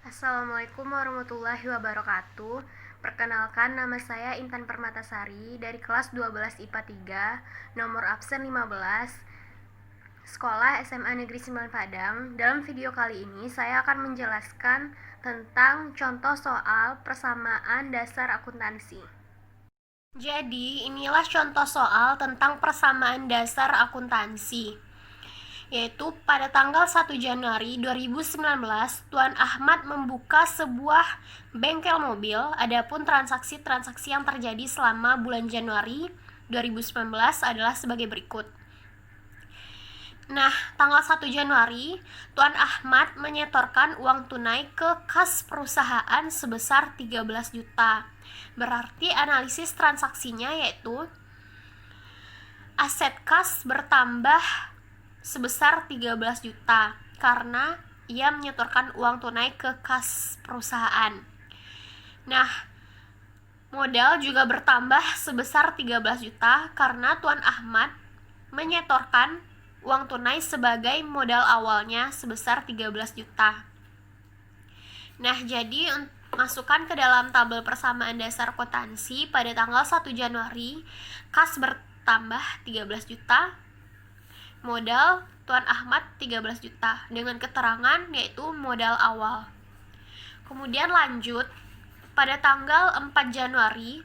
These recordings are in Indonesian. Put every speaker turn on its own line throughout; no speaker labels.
Assalamualaikum warahmatullahi wabarakatuh. Perkenalkan, nama saya Intan Permatasari dari kelas 12 IPA 3, nomor absen 15, Sekolah SMA Negeri 9 Padang. Dalam video kali ini saya akan menjelaskan tentang contoh soal persamaan dasar akuntansi. Jadi, inilah contoh soal tentang persamaan dasar akuntansi, yaitu pada tanggal 1 Januari 2019 Tuan Ahmad membuka sebuah bengkel mobil. Adapun transaksi-transaksi yang terjadi selama bulan Januari 2019 adalah sebagai berikut. Nah, tanggal 1 Januari Tuan Ahmad menyetorkan uang tunai ke kas perusahaan sebesar 13 juta. Berarti analisis transaksinya yaitu aset kas bertambah sebesar 13 juta karena ia menyetorkan uang tunai ke kas perusahaan. Nah, modal juga bertambah sebesar 13 juta karena Tuan Ahmad menyetorkan uang tunai sebagai modal awalnya sebesar 13 juta. Nah, jadi masukkan ke dalam tabel persamaan dasar akuntansi pada tanggal 1 Januari kas bertambah 13 juta, modal Tuan Ahmad 13 juta dengan keterangan yaitu modal awal. Kemudian lanjut, pada tanggal 4 Januari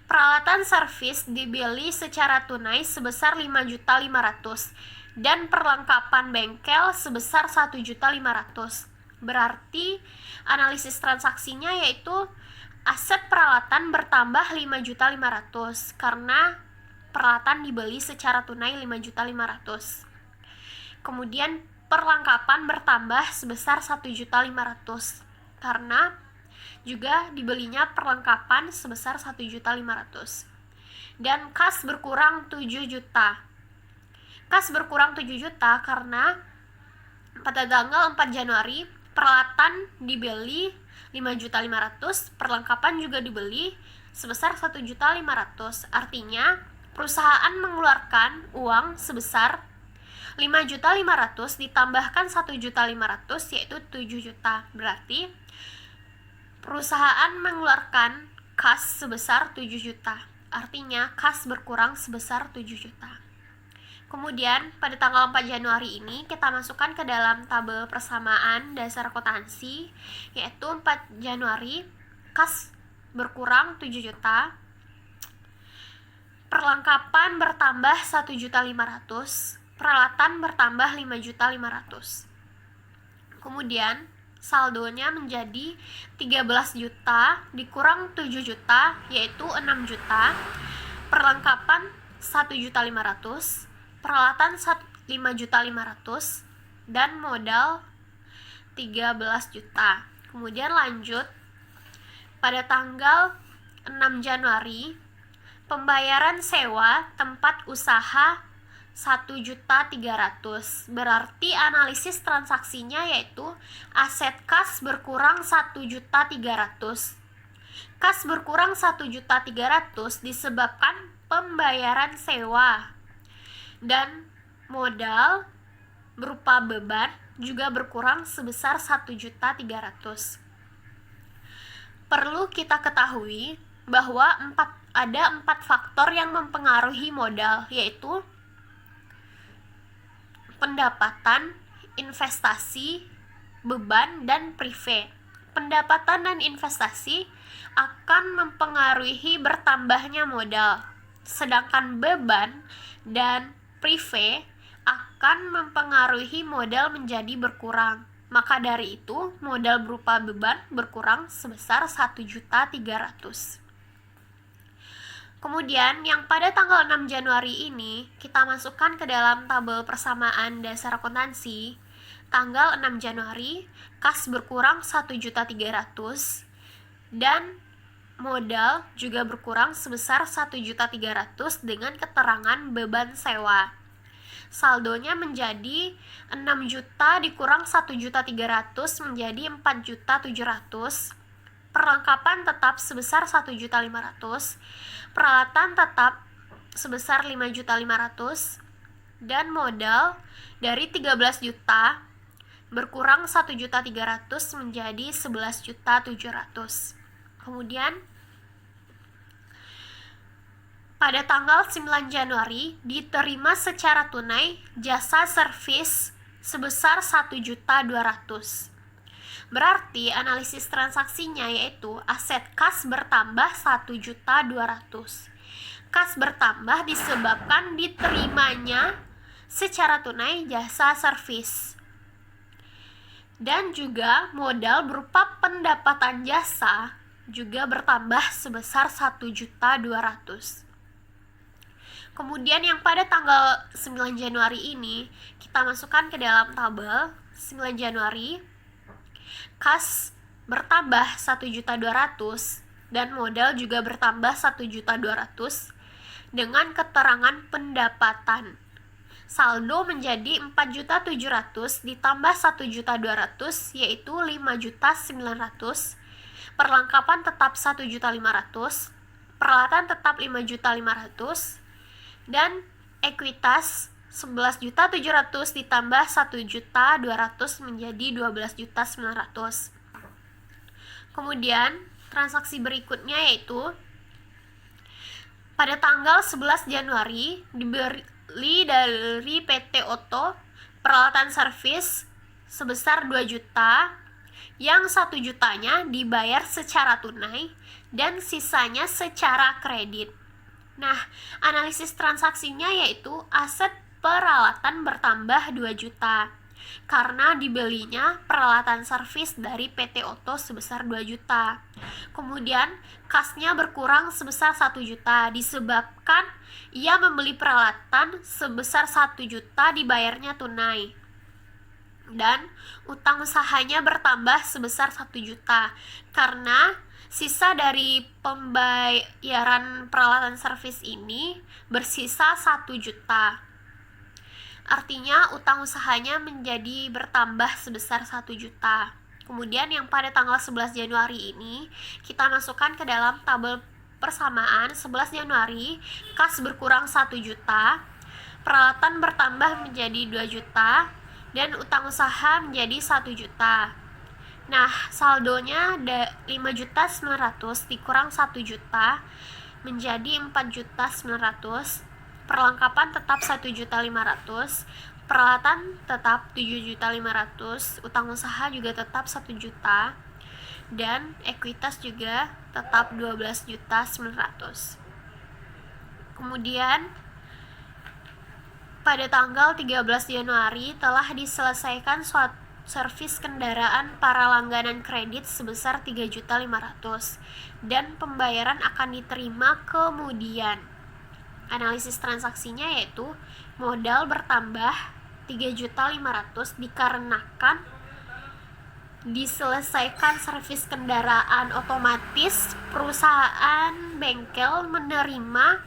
peralatan servis dibeli secara tunai sebesar 5.500.000 dan perlengkapan bengkel sebesar 1.500.000. Berarti analisis transaksinya yaitu aset peralatan bertambah 5.500.000 karena peralatan dibeli secara tunai 5.500.000. Kemudian perlengkapan bertambah sebesar 1.500.000 karena juga dibelinya perlengkapan sebesar 1.500.000. Dan kas berkurang 7 juta. Kas berkurang 7 juta karena pada tanggal 4 Januari peralatan dibeli 5.500.000, perlengkapan juga dibeli sebesar 1.500.000. Artinya perusahaan mengeluarkan uang sebesar 5.500.000 ditambahkan 1.500.000 yaitu 7 juta. Berarti perusahaan mengeluarkan kas sebesar 7 juta. Artinya kas berkurang sebesar 7 juta. Kemudian pada tanggal 4 Januari ini kita masukkan ke dalam tabel persamaan dasar akuntansi, yaitu 4 Januari kas berkurang 7 juta, perlengkapan bertambah 1.500.000, peralatan bertambah 5.500.000. Kemudian saldonya menjadi 13 juta dikurang 7 juta yaitu 6 juta, perlengkapan 1.500.000, peralatan 5.500.000 dan modal 13 juta. Kemudian lanjut, pada tanggal 6 Januari pembayaran sewa tempat usaha 1.300.000. Berarti analisis transaksinya yaitu aset kas berkurang 1.300.000. Kas berkurang 1.300.000 disebabkan pembayaran sewa dan modal berupa beban juga berkurang sebesar 1.300.000. Perlu kita ketahui bahwa ada 4 faktor yang mempengaruhi modal, yaitu pendapatan, investasi, beban, dan prive. Pendapatan dan investasi akan mempengaruhi bertambahnya modal, sedangkan beban dan prive akan mempengaruhi modal menjadi berkurang. Maka dari itu, modal berupa beban berkurang sebesar 1.300.000. Kemudian yang pada tanggal 6 Januari ini kita masukkan ke dalam tabel persamaan dasar akuntansi. Tanggal 6 Januari kas berkurang 1.300.000 dan modal juga berkurang sebesar 1.300.000 dengan keterangan beban sewa. Saldonya menjadi 6 juta dikurang 1.300.000 menjadi 4.700.000. Perlengkapan tetap sebesar 1.500.000, peralatan tetap sebesar 5.500.000 dan modal dari 13 juta berkurang 1.300.000 menjadi 11.700.000. Kemudian pada tanggal 9 Januari diterima secara tunai jasa servis sebesar 1.200.000. Berarti analisis transaksinya yaitu aset kas bertambah 1.200.000. Kas bertambah disebabkan diterimanya secara tunai jasa servis. Dan juga modal berupa pendapatan jasa juga bertambah sebesar 1.200.000. Kemudian yang pada tanggal 9 Januari ini kita masukkan ke dalam tabel 9 Januari kas bertambah 1.200.000 dan modal juga bertambah 1.200.000 dengan keterangan pendapatan. Saldo menjadi 4.700.000 ditambah 1.200.000 yaitu 5.900.000. Perlengkapan tetap 1.500.000, peralatan tetap 5.500.000 dan ekuitas 11.700.000 ditambah 1.200.000 menjadi 12.900.000. Kemudian transaksi berikutnya yaitu pada tanggal 11 Januari dibeli dari PT Otto peralatan servis sebesar 2 juta, yang 1 jutanya dibayar secara tunai dan sisanya secara kredit. Nah, analisis transaksinya yaitu aset peralatan bertambah 2 juta karena dibelinya peralatan servis dari PT Otto sebesar 2 juta. Kemudian kasnya berkurang sebesar 1 juta disebabkan ia membeli peralatan sebesar 1 juta dibayarnya tunai. Dan utang usahanya bertambah sebesar 1 juta karena sisa dari pembayaran peralatan servis ini bersisa 1 juta. Artinya utang usahanya menjadi bertambah sebesar 1 juta. Kemudian yang pada tanggal 11 Januari ini kita masukkan ke dalam tabel persamaan 11 Januari kas berkurang 1 juta, peralatan bertambah menjadi 2 juta, dan utang usaha menjadi 1 juta. Nah, saldonya 5.900.000 dikurang 1 juta menjadi 4.900.000. Perlengkapan tetap 1.500.000, peralatan tetap 7.500.000, utang usaha juga tetap 1 juta, dan ekuitas juga tetap 12.900.000. Kemudian pada tanggal 13 Januari telah diselesaikan suatu servis kendaraan para langganan kredit sebesar 3.500.000 dan pembayaran akan diterima kemudian. Analisis transaksinya yaitu modal bertambah 3.500.000 dikarenakan diselesaikan servis kendaraan otomatis. Perusahaan bengkel menerima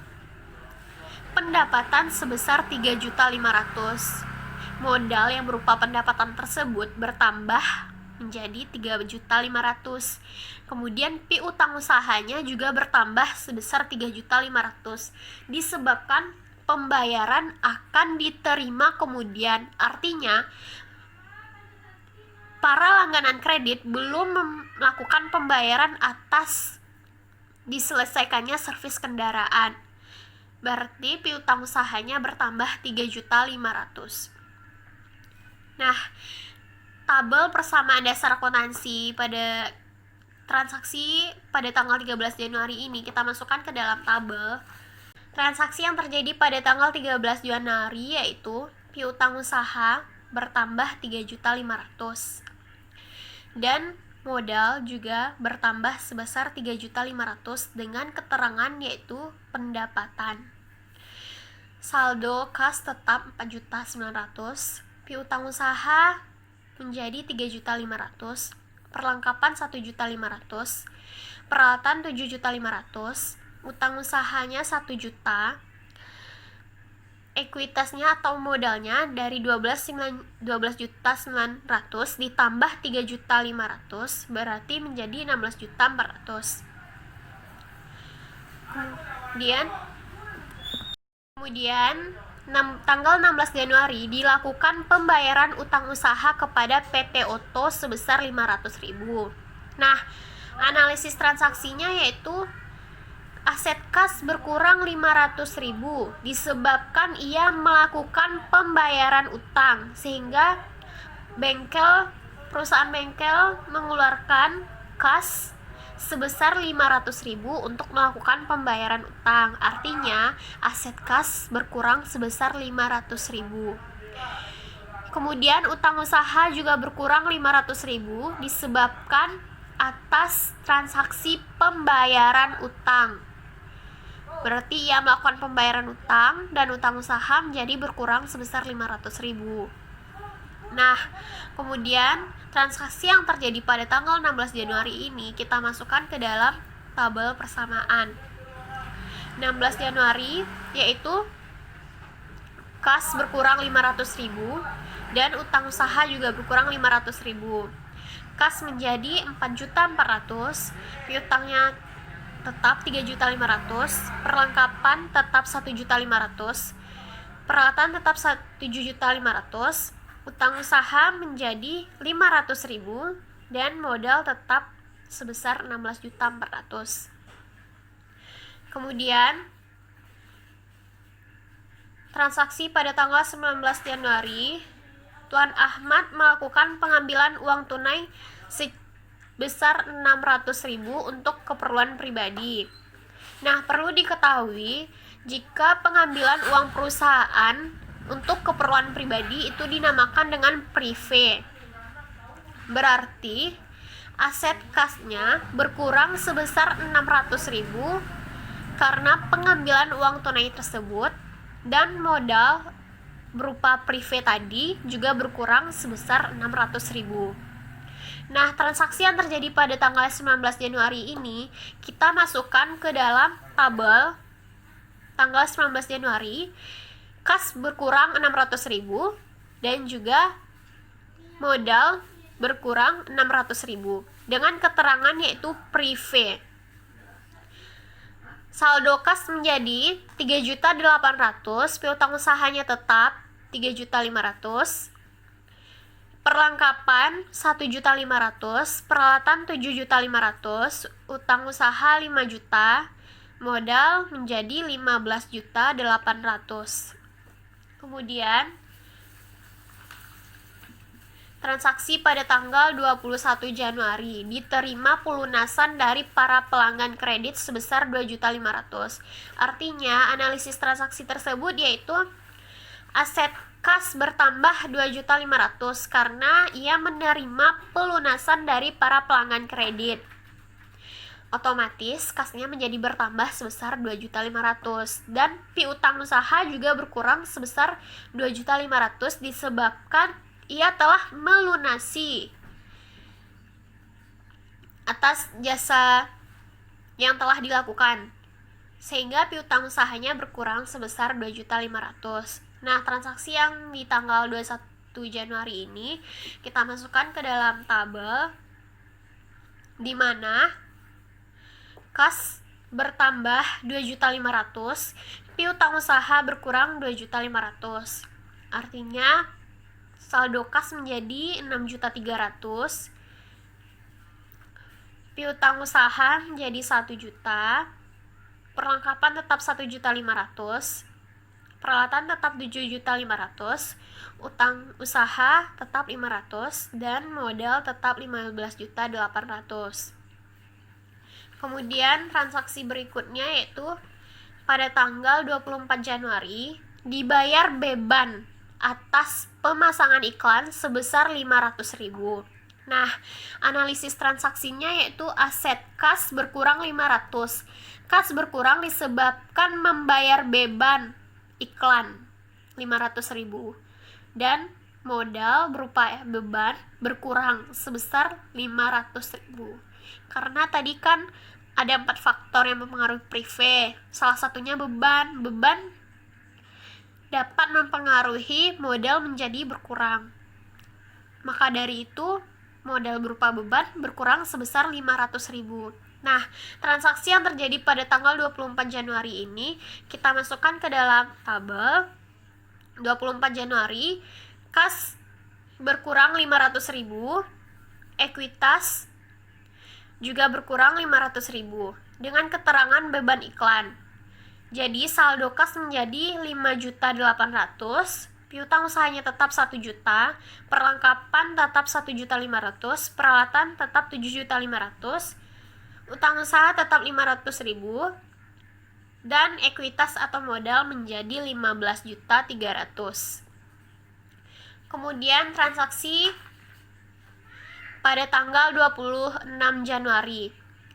pendapatan sebesar 3.500.000. Modal yang berupa pendapatan tersebut bertambah menjadi 3.500.000. Kemudian piutang usahanya juga bertambah sebesar 3.500.000 disebabkan pembayaran akan diterima kemudian. Artinya para langganan kredit belum melakukan pembayaran atas diselesaikannya servis kendaraan. Berarti piutang usahanya bertambah 3.500.000. Nah, tabel persamaan dasar akuntansi pada transaksi pada tanggal 13 Januari ini kita masukkan ke dalam tabel. Transaksi yang terjadi pada tanggal 13 Januari yaitu piutang usaha bertambah 3.500.000 dan modal juga bertambah sebesar 3.500.000 dengan keterangan yaitu pendapatan. Saldo kas tetap 4.900.000, piutang usaha menjadi 3.500.000, perlengkapan 1.500.000, peralatan 7.500.000, utang usahanya 1 juta, ekuitasnya atau modalnya dari 12.900.000 ditambah 3.500.000 berarti menjadi 16.400.000. Kemudian tanggal 16 Januari dilakukan pembayaran utang usaha kepada PT Oto sebesar 500.000. Nah, analisis transaksinya yaitu aset kas berkurang 500.000 disebabkan ia melakukan pembayaran utang, sehingga perusahaan bengkel mengeluarkan kas sebesar 500.000 untuk melakukan pembayaran utang. Artinya aset kas berkurang sebesar 500.000. Kemudian utang usaha juga berkurang 500.000 disebabkan atas transaksi pembayaran utang. Berarti ia melakukan pembayaran utang dan utang usaha menjadi berkurang sebesar 500.000. Nah, kemudian transaksi yang terjadi pada tanggal 16 Januari ini kita masukkan ke dalam tabel persamaan. 16 Januari yaitu kas berkurang 500.000 dan utang usaha juga berkurang 500.000. Kas menjadi 4.400.000, piutangnya tetap 3.500.000, perlengkapan tetap 1.500.000, peralatan tetap 7.500.000, utang usaha menjadi 500.000 dan modal tetap sebesar 16.400.000. Kemudian transaksi pada tanggal 19 Januari, Tuan Ahmad melakukan pengambilan uang tunai sebesar 600.000 untuk keperluan pribadi. Nah, perlu diketahui jika pengambilan uang perusahaan untuk keperluan pribadi itu dinamakan dengan prive. Berarti aset kasnya berkurang sebesar 600.000 karena pengambilan uang tunai tersebut, dan modal berupa prive tadi juga berkurang sebesar 600.000. Nah, transaksi yang terjadi pada tanggal 19 Januari ini kita masukkan ke dalam tabel tanggal 19 Januari. Kas berkurang 600.000 dan juga modal berkurang 600.000 dengan keterangan yaitu prive. Saldo kas menjadi 3.800.000, piutang usahanya tetap 3.500.000, perlengkapan 1.500.000, peralatan 7.500.000, utang usaha 5 juta, modal menjadi 15.800.000. Kemudian transaksi pada tanggal 21 Januari diterima pelunasan dari para pelanggan kredit sebesar 2.500.000. Artinya analisis transaksi tersebut yaitu aset kas bertambah 2.500.000 karena ia menerima pelunasan dari para pelanggan kredit. Otomatis kasnya menjadi bertambah sebesar 2.500.000 dan piutang usaha juga berkurang sebesar 2.500.000 disebabkan ia telah melunasi atas jasa yang telah dilakukan, sehingga piutang usahanya berkurang sebesar 2.500.000. Nah, transaksi yang di tanggal 21 Januari ini kita masukkan ke dalam tabel di mana kas bertambah 2.500.000, piutang usaha berkurang 2.500.000. Artinya saldo kas menjadi 6.300.000, piutang usaha menjadi 1 juta, perlengkapan tetap 1.500.000, peralatan tetap 7.500.000, utang usaha tetap 500 dan modal tetap 15.800.000. Kemudian transaksi berikutnya yaitu pada tanggal 24 Januari dibayar beban atas pemasangan iklan sebesar 500.000. Nah, analisis transaksinya yaitu aset kas berkurang 500. Kas berkurang disebabkan membayar beban iklan 500.000 dan modal berupa beban berkurang sebesar 500.000. Karena tadi kan ada 4 faktor yang mempengaruhi prive. Salah satunya beban. Beban dapat mempengaruhi modal menjadi berkurang. Maka dari itu, modal berupa beban berkurang sebesar 500.000. Nah, transaksi yang terjadi pada tanggal 24 Januari ini kita masukkan ke dalam tabel 24 Januari kas berkurang 500.000, ekuitas juga berkurang 500.000 dengan keterangan beban iklan. Jadi saldo kas menjadi 5.800.000, piutang usahanya tetap 1 juta, perlengkapan tetap 1.500.000, peralatan tetap 7.500.000, utang usaha tetap 500.000, dan ekuitas atau modal menjadi 15.300.000. Kemudian transaksi pada tanggal 26 Januari.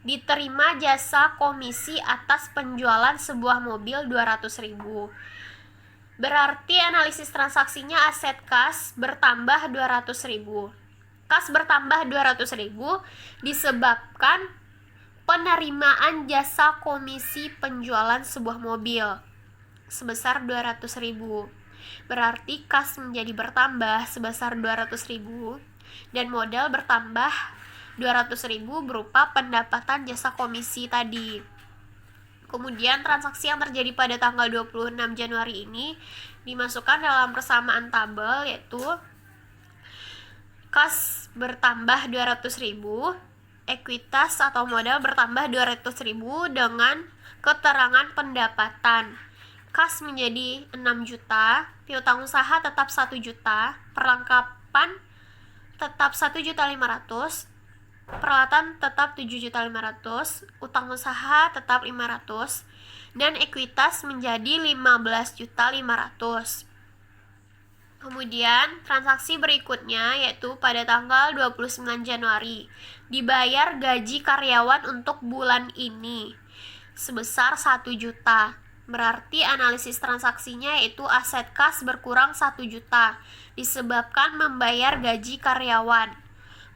Diterima jasa komisi atas penjualan sebuah mobil 200.000. Berarti analisis transaksinya aset kas bertambah 200.000. Kas bertambah 200.000 disebabkan penerimaan jasa komisi penjualan sebuah mobil sebesar 200.000. Berarti kas menjadi bertambah sebesar 200.000 dan modal bertambah 200.000 berupa pendapatan jasa komisi tadi. Kemudian transaksi yang terjadi pada tanggal 26 Januari ini dimasukkan dalam persamaan tabel, yaitu kas bertambah 200.000, ekuitas atau modal bertambah 200.000 dengan keterangan pendapatan. Kas menjadi 6 juta, piutang usaha tetap 1 juta, perlengkapan tetap 1.500.000, peralatan tetap 7.500.000, utang usaha tetap 500, dan ekuitas menjadi 15.500.000. Kemudian transaksi berikutnya yaitu pada tanggal 29 Januari dibayar gaji karyawan untuk bulan ini sebesar 1 juta. Berarti analisis transaksinya yaitu aset kas berkurang 1 juta disebabkan membayar gaji karyawan.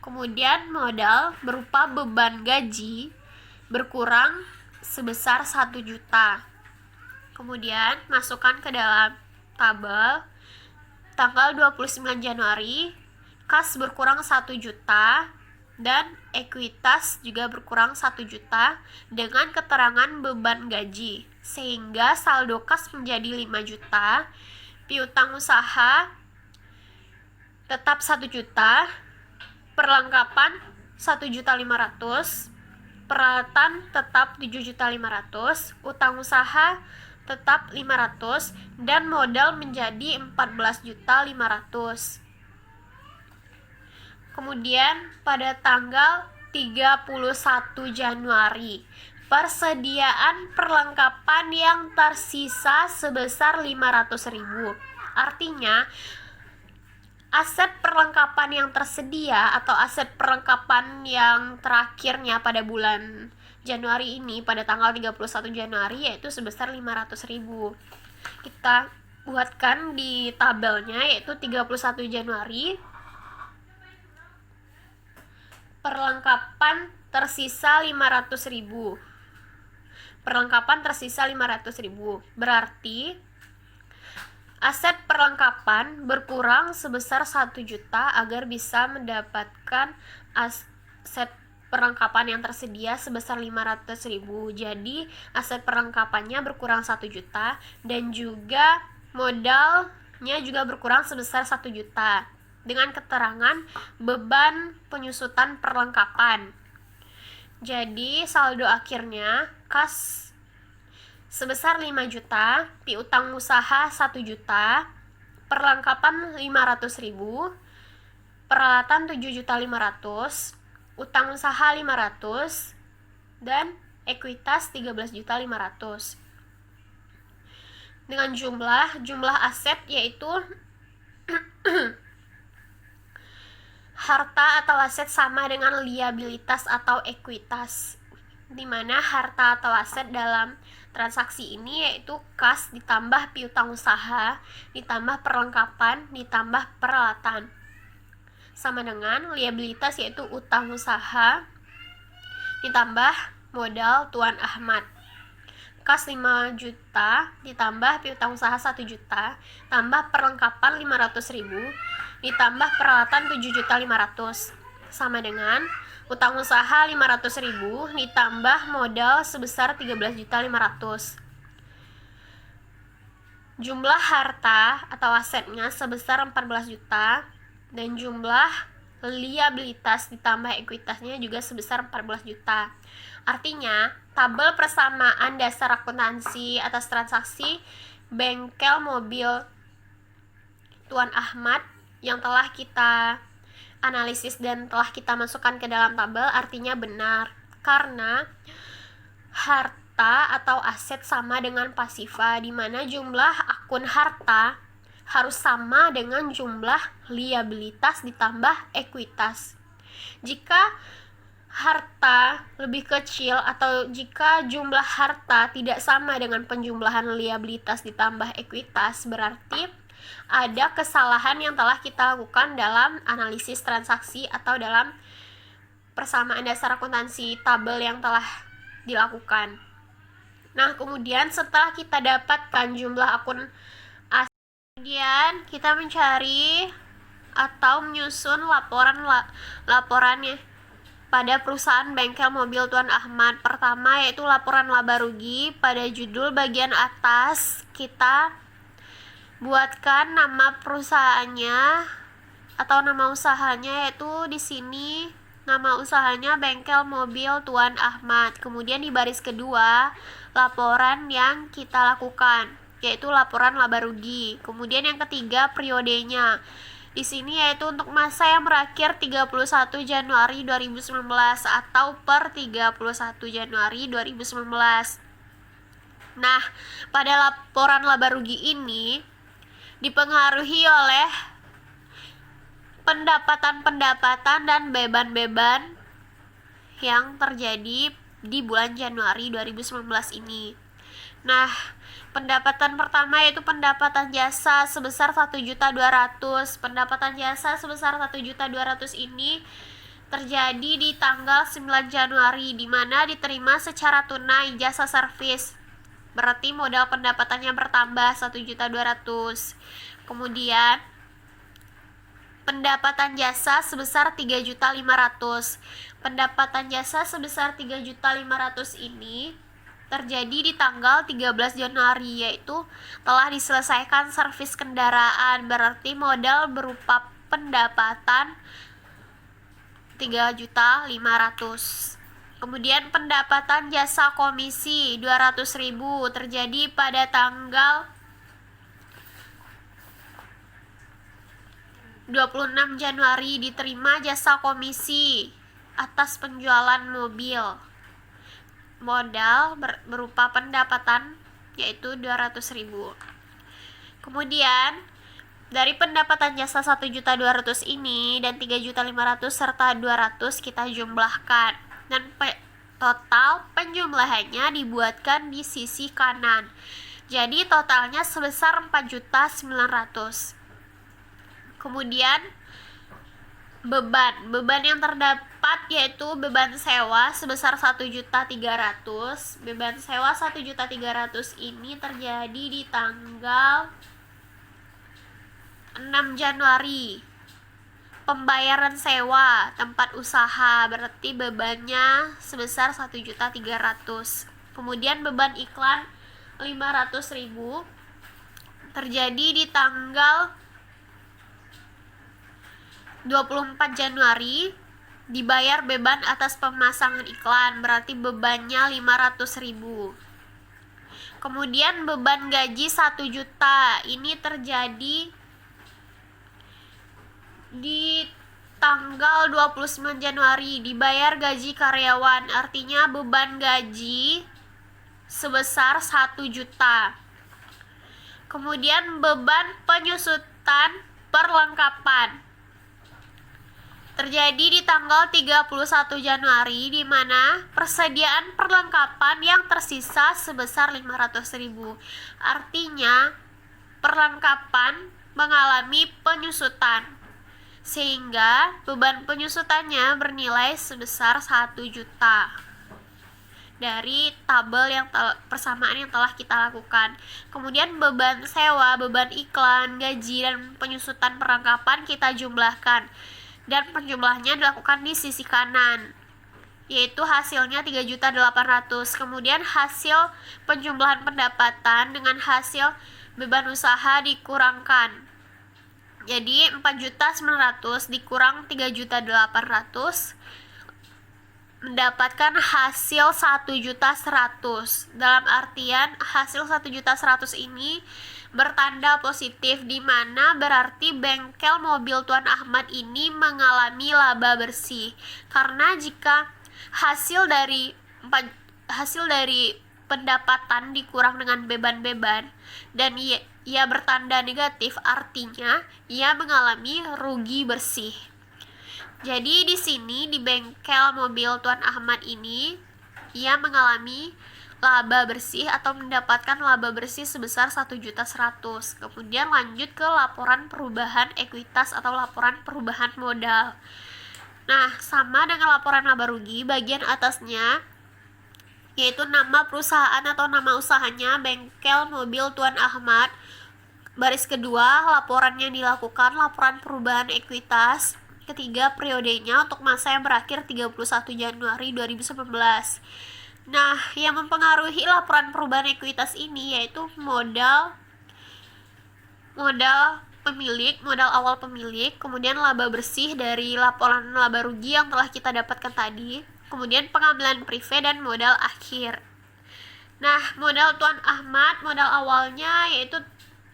Kemudian modal berupa beban gaji berkurang sebesar 1 juta. Kemudian masukkan ke dalam tabel tanggal 29 Januari kas berkurang 1 juta dan ekuitas juga berkurang 1 juta dengan keterangan beban gaji, sehingga saldo kas menjadi 5 juta, piutang usaha tetap 1 juta, perlengkapan 1.500.000, peralatan tetap 7.500.000, utang usaha tetap 500, dan modal menjadi 14.500.000. Kemudian pada tanggal 31 Januari, persediaan perlengkapan yang tersisa sebesar 500.000. Artinya aset perlengkapan yang tersedia atau aset perlengkapan yang terakhirnya pada bulan Januari ini pada tanggal 31 Januari yaitu sebesar 500.000. Kita buatkan di tabelnya yaitu 31 Januari perlengkapan tersisa 500.000. Perlengkapan tersisa 500.000. Berarti aset perlengkapan berkurang sebesar 1 juta agar bisa mendapatkan aset perlengkapan yang tersedia sebesar 500.000. Jadi aset perlengkapannya berkurang 1 juta dan juga modalnya juga berkurang sebesar 1 juta dengan keterangan beban penyusutan perlengkapan. Jadi saldo akhirnya kas sebesar 5 juta, piutang usaha 1 juta, perlengkapan 500.000, peralatan 7.500.000, utang usaha 500, dan ekuitas 13.500. Dengan jumlah aset yaitu harta atau aset sama dengan liabilitas atau ekuitas, di mana harta atau aset dalam transaksi ini yaitu kas ditambah piutang usaha ditambah perlengkapan ditambah peralatan sama dengan liabilitas yaitu utang usaha ditambah modal Tuan Ahmad. Kas 5 juta ditambah piutang usaha 1 juta tambah perlengkapan 500.000 ditambah peralatan 7.500.000 sama dengan utang usaha 500.000 ditambah modal sebesar 13.500.000. jumlah harta atau asetnya sebesar 14 juta dan jumlah liabilitas ditambah ekuitasnya juga sebesar 14 juta. Artinya, tabel persamaan dasar akuntansi atas transaksi bengkel mobil Tuan Ahmad yang telah kita analisis dan telah kita masukkan ke dalam tabel artinya benar, karena harta atau aset sama dengan pasifa, di mana jumlah akun harta harus sama dengan jumlah liabilitas ditambah ekuitas. Jika harta lebih kecil atau jika jumlah harta tidak sama dengan penjumlahan liabilitas ditambah ekuitas, berarti ada kesalahan yang telah kita lakukan dalam analisis transaksi atau dalam persamaan dasar akuntansi tabel yang telah dilakukan. Nah, kemudian setelah kita dapatkan jumlah akun aset, kemudian kita mencari atau menyusun laporannya pada perusahaan bengkel mobil Tuan Ahmad. Pertama yaitu laporan laba rugi. Pada judul bagian atas kita buatkan nama perusahaannya atau nama usahanya, yaitu di sini nama usahanya bengkel mobil Tuan Ahmad. Kemudian di baris kedua laporan yang kita lakukan, yaitu laporan laba rugi. Kemudian yang ketiga periodenya. Di sini yaitu untuk masa yang berakhir 31 Januari 2019 atau per 31 Januari 2019. Nah, pada laporan laba rugi ini dipengaruhi oleh pendapatan dan beban-beban yang terjadi di bulan Januari 2019 ini. Nah, pendapatan pertama yaitu pendapatan jasa sebesar 1.200.000. Pendapatan jasa sebesar 1.200.000 ini terjadi di tanggal 9 Januari, di mana diterima secara tunai jasa servis. Berarti modal pendapatannya bertambah 1.200.000. Kemudian pendapatan jasa sebesar 3.500.000. Pendapatan jasa sebesar 3.500.000 ini terjadi di tanggal 13 Januari, yaitu telah diselesaikan servis kendaraan. Berarti modal berupa pendapatan 3.500.000. Kemudian pendapatan jasa komisi 200.000 terjadi pada tanggal 26 Januari, diterima jasa komisi atas penjualan mobil. Modal berupa pendapatan yaitu 200.000. Kemudian dari pendapatan jasa 1.200.000 ini dan 3.500.000 serta 200 kita jumlahkan, dan total penjumlahannya dibuatkan di sisi kanan. Jadi totalnya sebesar 4.900.000. Kemudian beban yang terdapat yaitu beban sewa sebesar 1.300.000. Beban sewa 1.300.000 ini terjadi di tanggal 6 Januari. Pembayaran sewa tempat usaha, berarti bebannya sebesar 1.300.000. Kemudian beban iklan 500.000 terjadi di tanggal 24 Januari. Dibayar beban atas pemasangan iklan, berarti bebannya 500.000. Kemudian beban gaji 1 juta ini terjadi di tanggal 29 Januari. Dibayar gaji karyawan, artinya beban gaji sebesar 1 juta. Kemudian beban penyusutan perlengkapan terjadi di tanggal 31 Januari, di mana persediaan perlengkapan yang tersisa sebesar 500.000. Artinya perlengkapan mengalami penyusutan, sehingga beban penyusutannya bernilai sebesar 1 juta. Dari tabel yang persamaan yang telah kita lakukan. Kemudian beban sewa, beban iklan, gaji, dan penyusutan perlengkapan kita jumlahkan, dan penjumlahnya dilakukan di sisi kanan, yaitu hasilnya 3.800.000. Kemudian hasil penjumlahan pendapatan dengan hasil beban usaha dikurangkan. Jadi 4.900.000 dikurang 3.800.000 mendapatkan hasil 1.100.000. Dalam artian hasil 1.100.000 ini bertanda positif, di mana berarti bengkel mobil Tuan Ahmad ini mengalami laba bersih. Karena jika hasil dari pendapatan dikurang dengan beban-beban dan ia bertanda negatif, artinya ia mengalami rugi bersih. Jadi di sini di bengkel mobil Tuan Ahmad ini ia mengalami laba bersih atau mendapatkan laba bersih sebesar 1.100.000. Kemudian lanjut ke laporan perubahan ekuitas atau laporan perubahan modal. Nah, sama dengan laporan laba rugi, bagian atasnya yaitu nama perusahaan atau nama usahanya bengkel mobil Tuan Ahmad. Baris kedua, laporan yang dilakukan, laporan perubahan ekuitas. Ketiga, periodenya untuk masa yang berakhir 31 Januari 2019. Nah, yang mempengaruhi laporan perubahan ekuitas ini yaitu modal pemilik, modal awal pemilik, kemudian laba bersih dari laporan laba rugi yang telah kita dapatkan tadi, kemudian pengambilan prive dan modal akhir. Nah, modal Tuan Ahmad, modal awalnya yaitu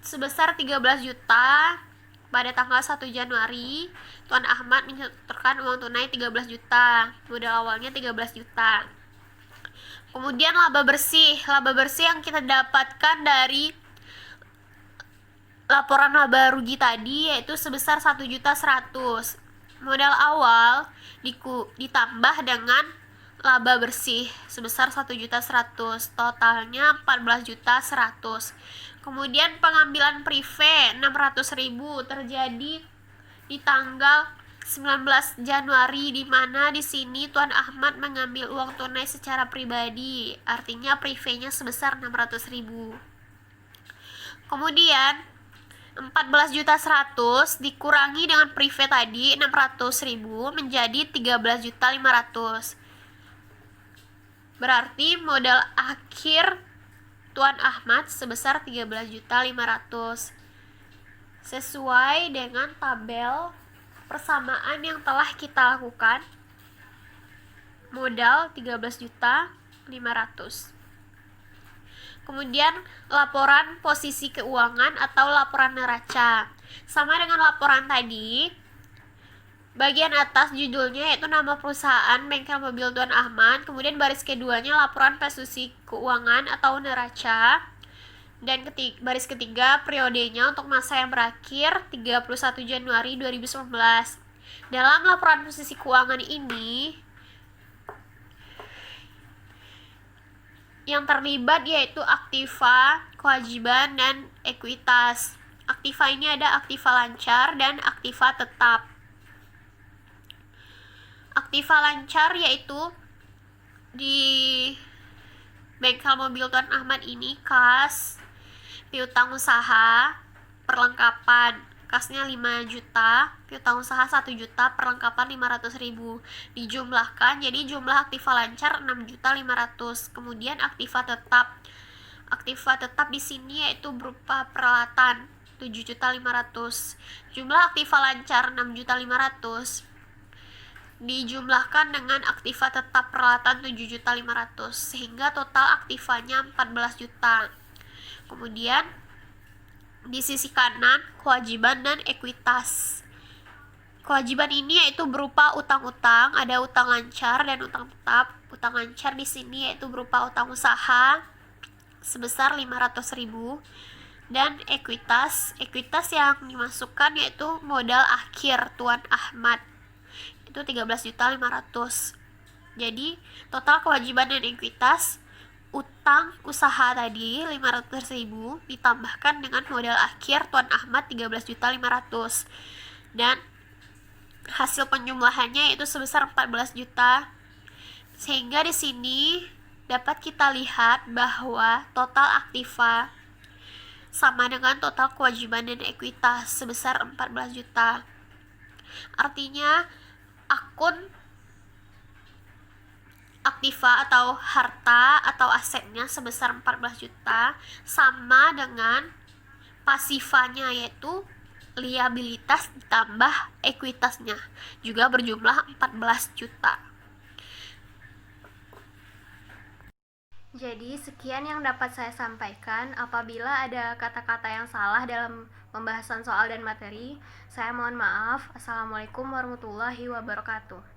sebesar 13 juta. Pada tanggal 1 Januari, Tuan Ahmad menyetorkan uang tunai 13 juta. Modal awalnya 13 juta. Kemudian laba bersih yang kita dapatkan dari laporan laba rugi tadi yaitu sebesar 1.100.000. Modal awal ditambah dengan laba bersih sebesar 1.100.000, totalnya 14.100.000. Kemudian pengambilan prive 600.000 terjadi di tanggal 19 Januari, di mana di sini Tuan Ahmad mengambil uang tunai secara pribadi, artinya privenya sebesar 600.000. Kemudian 14.100.000 dikurangi dengan prive tadi 600.000 menjadi 13.500.000. Berarti modal akhir Tuan Ahmad sebesar 13.500.000. Sesuai dengan tabel persamaan yang telah kita lakukan, modal 13.500.000. Kemudian laporan posisi keuangan atau laporan neraca. Sama dengan laporan tadi, bagian atas judulnya yaitu nama perusahaan bengkel mobil Tuan Ahmad, kemudian baris keduanya laporan posisi keuangan atau neraca, dan baris ketiga periodenya untuk masa yang berakhir 31 Januari 2019. Dalam laporan posisi keuangan ini yang terlibat yaitu aktiva, kewajiban, dan ekuitas. Aktiva ini ada aktiva lancar dan aktiva tetap. Aktiva lancar yaitu di bengkel mobil Tuan Ahmad ini kas, piutang usaha, perlengkapan. Kasnya 5 juta, piutang usaha 1 juta, perlengkapan 500.000. Dijumlahkan jadi jumlah aktiva lancar 6.500.000. Kemudian aktiva tetap. Aktiva tetap di sini yaitu berupa peralatan 7.500.000. Jumlah aktiva lancar 6.500.000 dijumlahkan dengan aktiva tetap peralatan 7.500.000 sehingga total aktivanya 14 juta. Kemudian di sisi kanan kewajiban dan ekuitas. Kewajiban ini yaitu berupa utang-utang, ada utang lancar dan utang tetap. Utang lancar di sini yaitu berupa utang usaha sebesar 500.000 dan ekuitas yang dimasukkan yaitu modal akhir Tuan Ahmad itu 13.500.000. Jadi total kewajiban dan ekuitas utang usaha tadi 500.000 ditambahkan dengan modal akhir Tuan Ahmad 13.500.000 dan hasil penjumlahannya itu sebesar 14 juta. Sehingga di sini dapat kita lihat bahwa total aktiva sama dengan total kewajiban dan ekuitas sebesar 14 juta. Artinya akun aktiva atau harta atau asetnya sebesar 14 juta sama dengan pasifanya yaitu liabilitas ditambah ekuitasnya juga berjumlah 14 juta. Jadi sekian yang dapat saya sampaikan. Apabila ada kata-kata yang salah dalam pembahasan soal dan materi, saya mohon maaf. Assalamualaikum warahmatullahi wabarakatuh.